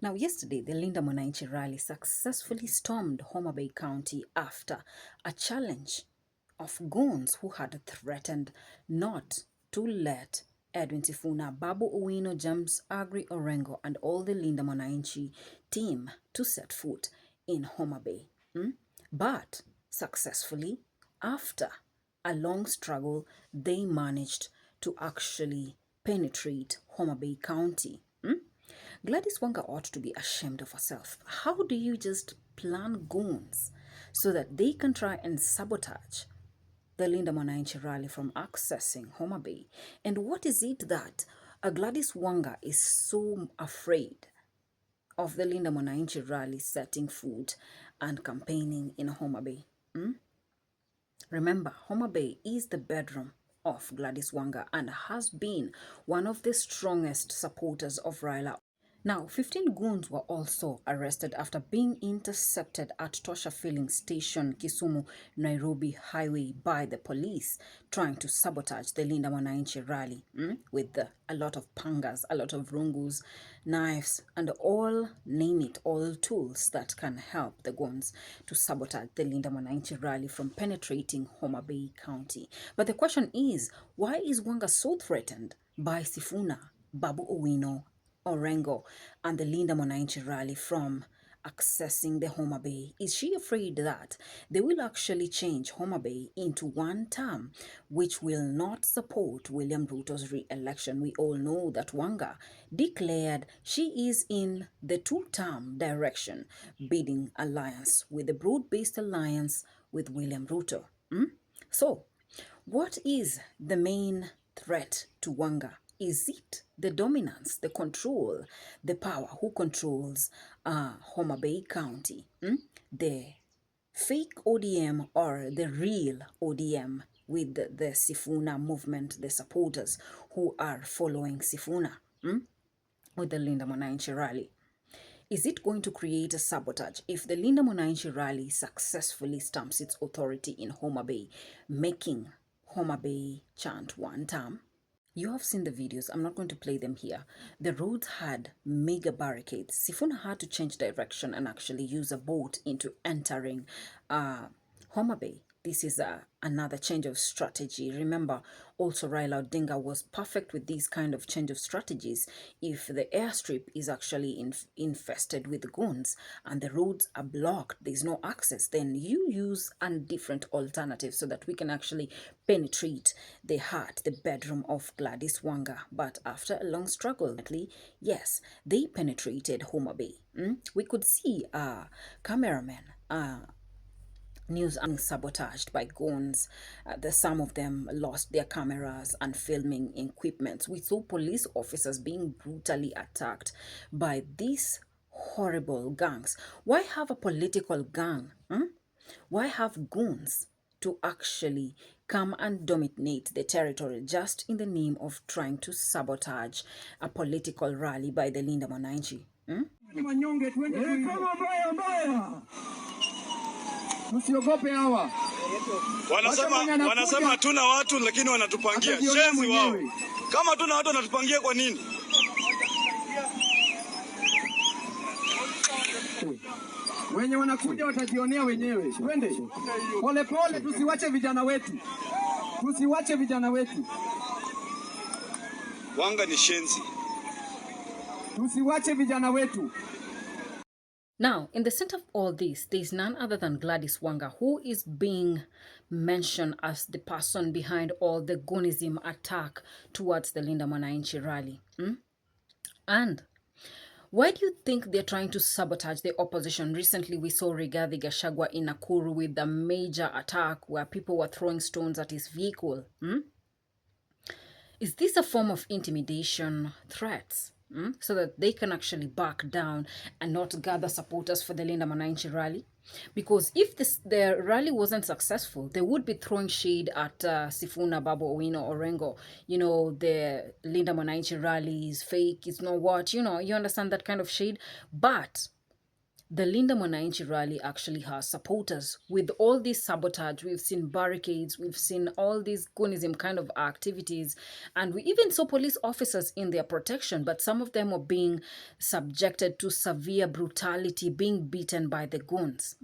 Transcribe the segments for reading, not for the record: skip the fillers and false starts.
Now, yesterday, the Linda Mwananchi rally successfully stormed Homabay County after a challenge of goons who had threatened not to let Edwin Sifuna, Babu Owino, James Agri Orengo, and all the Linda Mwananchi team to set foot in Homabay. But successfully, after a long struggle, they managed to actually penetrate Homabay County. Gladys Wanga ought to be ashamed of herself. How do you just plan goons so that they can try and sabotage the Linda Mwananchi rally from accessing Homabay? And what is it that Gladys Wanga is so afraid of the Linda Mwananchi rally setting foot and campaigning in Homabay? Remember, Homabay is the bedroom of Gladys Wanga and has been one of the strongest supporters of Raila. Now, 15 goons were also arrested after being intercepted at Tosha Filling Station, Kisumu, Nairobi Highway by the police trying to sabotage the Linda Mwananchi rally with a lot of pangas, a lot of rungus, knives, and all, name it, all tools that can help the goons to sabotage the Linda Mwananchi rally from penetrating Homabay County. But the question is, why is Wanga so threatened by Sifuna, Babu Owino, Orengo, and the Linda Mwananchi rally from accessing the Homabay? Is she afraid that they will actually change Homabay into one term, which will not support William Ruto's re-election? We all know that Wanga declared she is in the two-term direction, bidding alliance with the broad-based alliance with William Ruto. So, what is the main threat to Wanga? Is it the dominance, the control, the power? Who controls Homabay County? The fake ODM or the real ODM with the Sifuna movement, the supporters who are following Sifuna with the Linda Mwananchi rally? Is it going to create a sabotage if the Linda Mwananchi rally successfully stamps its authority in Homabay, making Homabay chant one term? You have seen the videos. I'm not going to play them here. The roads had mega barricades. Sifuna had to change direction and actually use a boat into entering Homabay. This is another change of strategy. Remember, also Raila Odinga was perfect with these kind of change of strategies. If the airstrip is actually infested with goons and the roads are blocked, there's no access, then you use a different alternative so that we can actually penetrate the heart, the bedroom of Gladys Wanga. But after a long struggle, yes, they penetrated Homabay. We could see cameramen, news being sabotaged by goons. Some of them lost their cameras and filming equipment. We saw police officers being brutally attacked by these horrible gangs. Why have a political gang? Why have goons to actually come and dominate the territory just in the name of trying to sabotage a political rally by the Linda Mwananchi? Usiogope hawa. Wanasema hatuna watu lakini wanatupangia. Shenzi wao. Kama hatuna watu wanatupangia kwa nini? Wenye wanakuja watajionea wenyewe. Twende. Pole pole, tusiwache vijana wetu. Tusiwache vijana wetu. Wanga ni shenzi. Tusiwache vijana wetu. Now, in the center of all this, there is none other than Gladys Wanga, who is being mentioned as the person behind all the goonism attack towards the Linda Mwananchi rally. And why do you think they're trying to sabotage the opposition? Recently, we saw Rigathi Gachagua in Nakuru with a major attack where people were throwing stones at his vehicle. Is this a form of intimidation, threats? So that they can actually back down and not gather supporters for the Linda Mwananchi rally? Because if the rally wasn't successful, they would be throwing shade at Sifuna, Babu Owino, Orengo. You know, the Linda Mwananchi rally is fake, it's not what, you know, you understand that kind of shade. But the Linda Mwananchi rally actually has supporters. With all this sabotage, we've seen barricades, we've seen all these goonism kind of activities, and we even saw police officers in their protection, but some of them were being subjected to severe brutality, being beaten by the goons,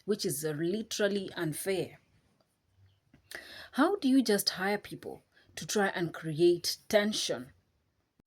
which is literally unfair. How do you just hire people to try and create tension?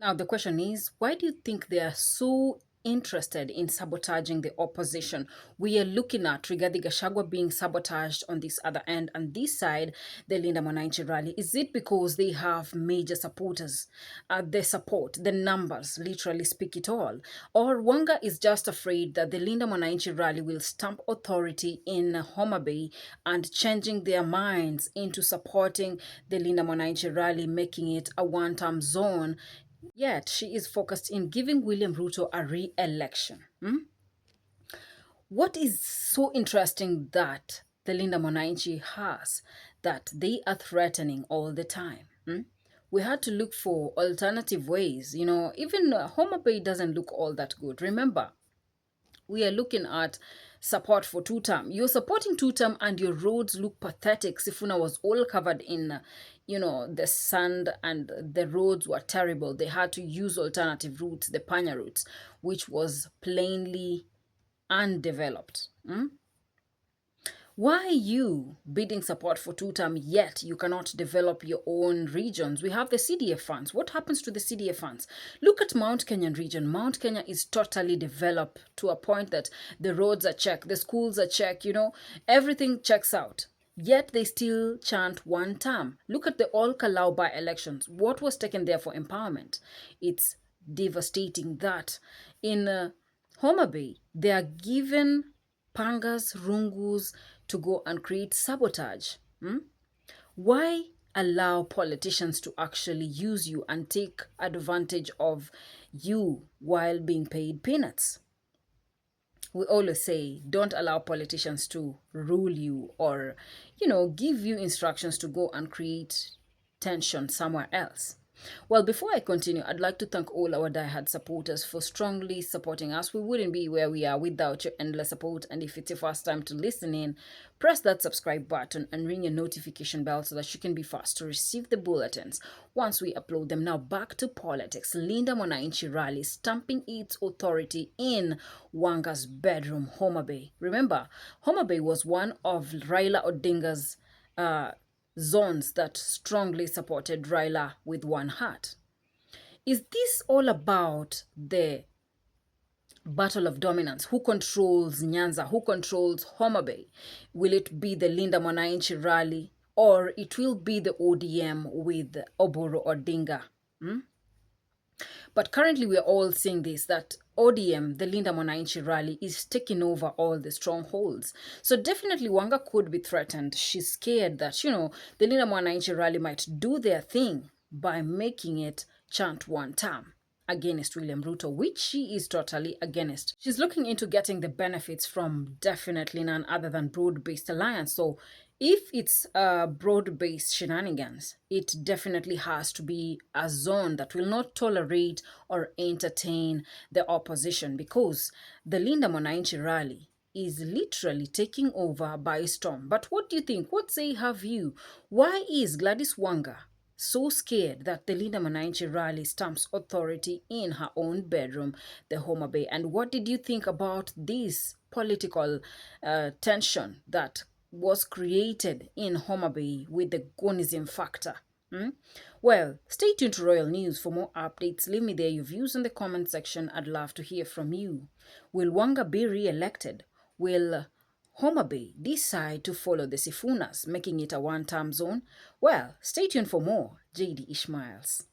Now, the question is, why do you think they are so interested in sabotaging the opposition? We are looking at Rigathi Gachagua being sabotaged on this other end, and this side, the Linda Mwananchi rally. Is it because they have major supporters? The support, the numbers literally speak it all. Or Wanga is just afraid that the Linda Mwananchi rally will stamp authority in homabay and changing their minds into supporting the Linda Mwananchi rally, making it a one-term zone. Yet she is focused in giving William Ruto a re-election. What is so interesting that the Linda Mwananchi has that they are threatening all the time? We had to look for alternative ways. You know, even Homa Bay doesn't look all that good. Remember, we are looking at support for two-term. You're supporting two-term and your roads look pathetic. Sifuna was all covered in, the sand, and the roads were terrible. They had to use alternative routes, the Panya routes, which was plainly undeveloped. Why are you bidding support for two-term yet you cannot develop your own regions? We have the CDF funds. What happens to the CDF funds? Look at Mount Kenyan region. Mount Kenya is totally developed to a point that the roads are checked, the schools are checked, everything checks out. Yet they still chant one term. Look at the All Kalau by-elections. What was taken there for empowerment? It's devastating that in Homa Bay, they are given pangas, rungus to go and create sabotage. Why allow politicians to actually use you and take advantage of you while being paid peanuts? We always say, don't allow politicians to rule you or, give you instructions to go and create tension somewhere else. Well, before I continue, I'd like to thank all our diehard supporters for strongly supporting us. We wouldn't be where we are without your endless support. And if it's your first time to listen in, press that subscribe button and ring your notification bell so that you can be fast to receive the bulletins once we upload them. Now back to politics. Linda Mwananchi rally stamping its authority in Wanga's bedroom, Homa Bay. Remember, Homa Bay was one of Raila Odinga's zones that strongly supported Raila with one heart. Is this all about the battle of dominance? Who controls Nyanza? Who controls Homa Bay? Will it be the Linda Mwananchi rally or it will be the ODM with Oburu Odinga? But currently we're all seeing this, that ODM, the Linda Mwananchi rally, is taking over all the strongholds. So definitely Wanga could be threatened. She's scared that, the Linda Mwananchi rally might do their thing by making it chant one term against William Ruto, which she is totally against. She's looking into getting the benefits from definitely none other than broad-based alliance. So if it's broad-based shenanigans, it definitely has to be a zone that will not tolerate or entertain the opposition, because the Linda Mwananchi rally is literally taking over by storm. But what do you think? What say have you? Why is Gladys Wanga so scared that the Linda Mwananchi rally stamps authority in her own bedroom, the Homa Bay? And what did you think about this political tension that was created in Homa Bay with the Gonism factor? Well, stay tuned to Royal News for more updates. Leave me there your views in the comment section. I'd love to hear from you. Will Wanga be re-elected? Will Homa Bay decide to follow the Sifunas, making it a one-term zone? Well, stay tuned for more. JD Ishmaels.